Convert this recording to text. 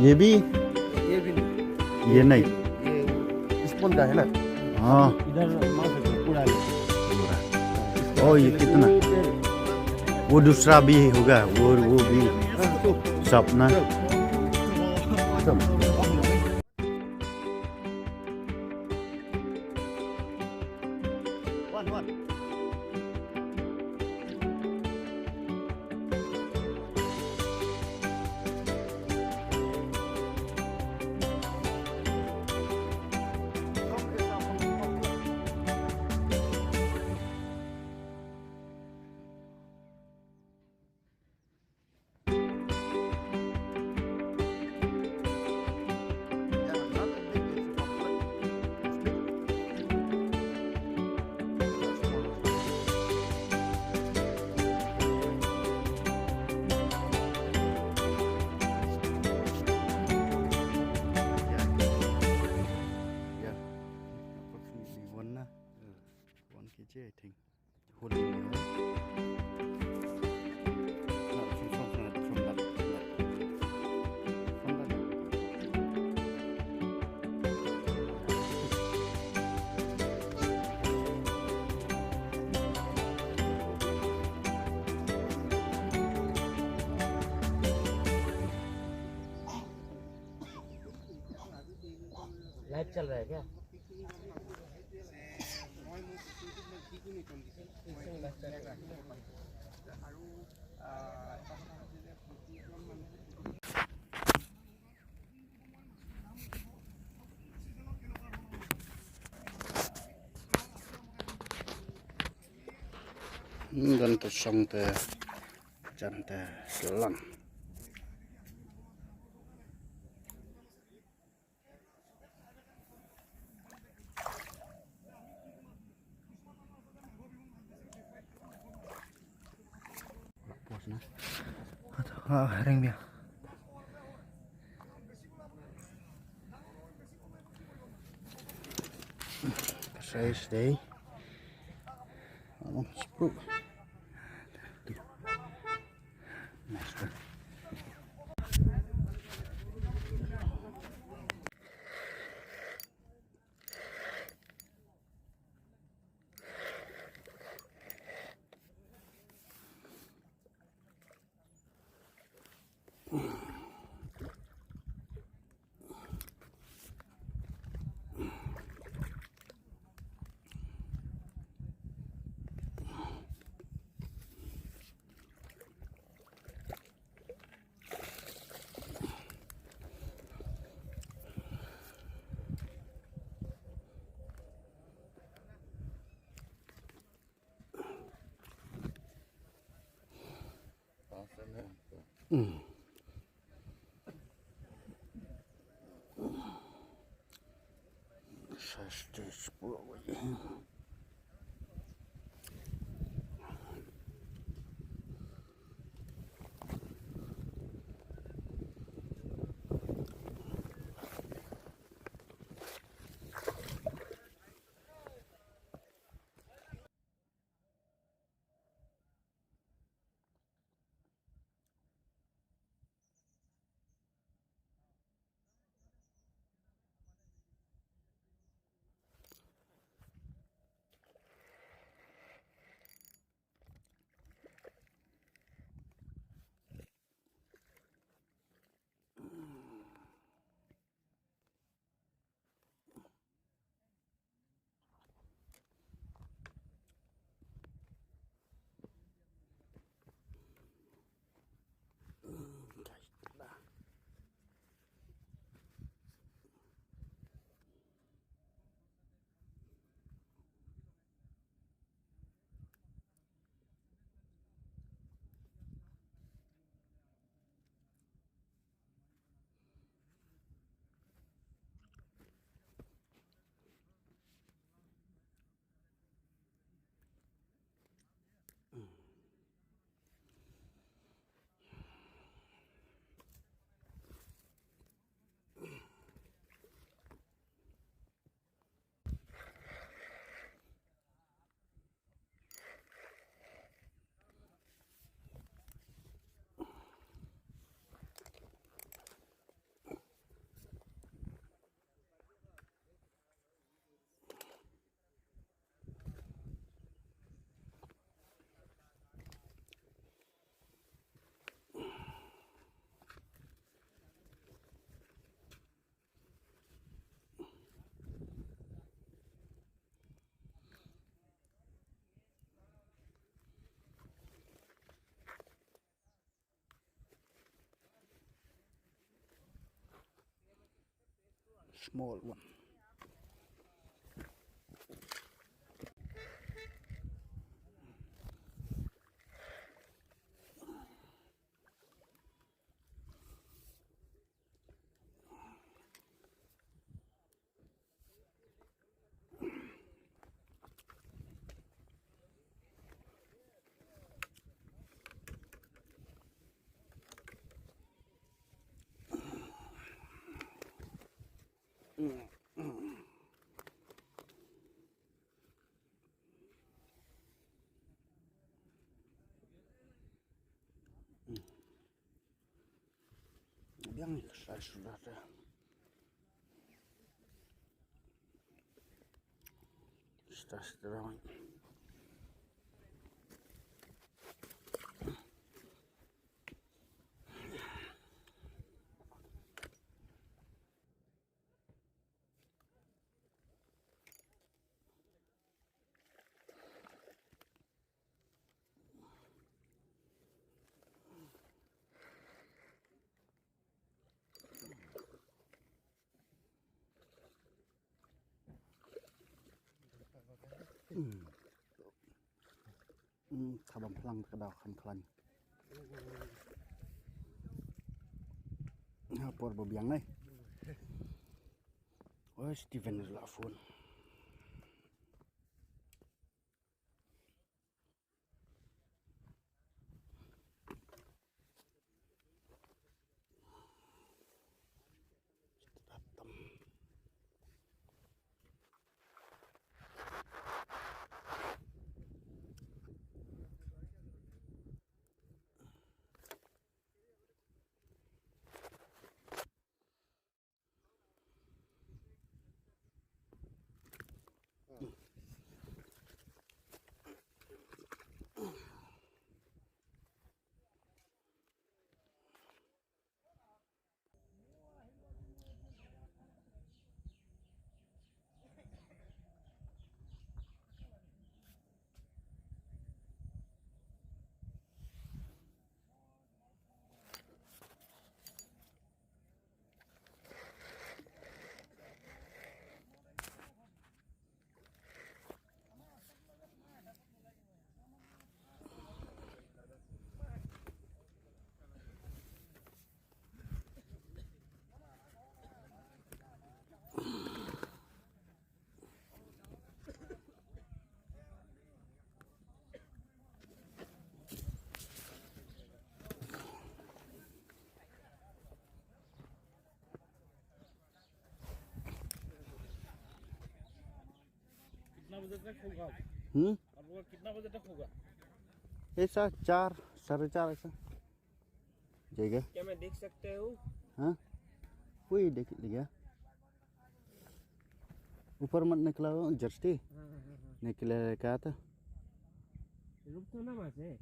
ये भी ये भी नहीं, ये नहीं। ये स्पून का है ना। हाँ इधर मार सकते पूरा ओ ये कितना वो दूसरा भी होगा वो भी सब ना one kg I think holding live चल रहा है क्या? ganto song te jante lang herring dia saya stay spook nice one. Saya 10 lagi. small one. Bien, ça sudah ada. Sudah sederhana. Kabam pelang kedau kan kelan. Por bebiang nih. Oh, Steven is la phone. कितना बजे तक होगा? आप लोग कितना बजे तक होगा? ऐसा 4 4:30 ऐसा जाएगा. क्या मैं देख सकते हूँ? हाँ, कोई देख लिया. ऊपर मत निकला हो जर्सी. निकले क्या था? रुक तो ना वहाँ से.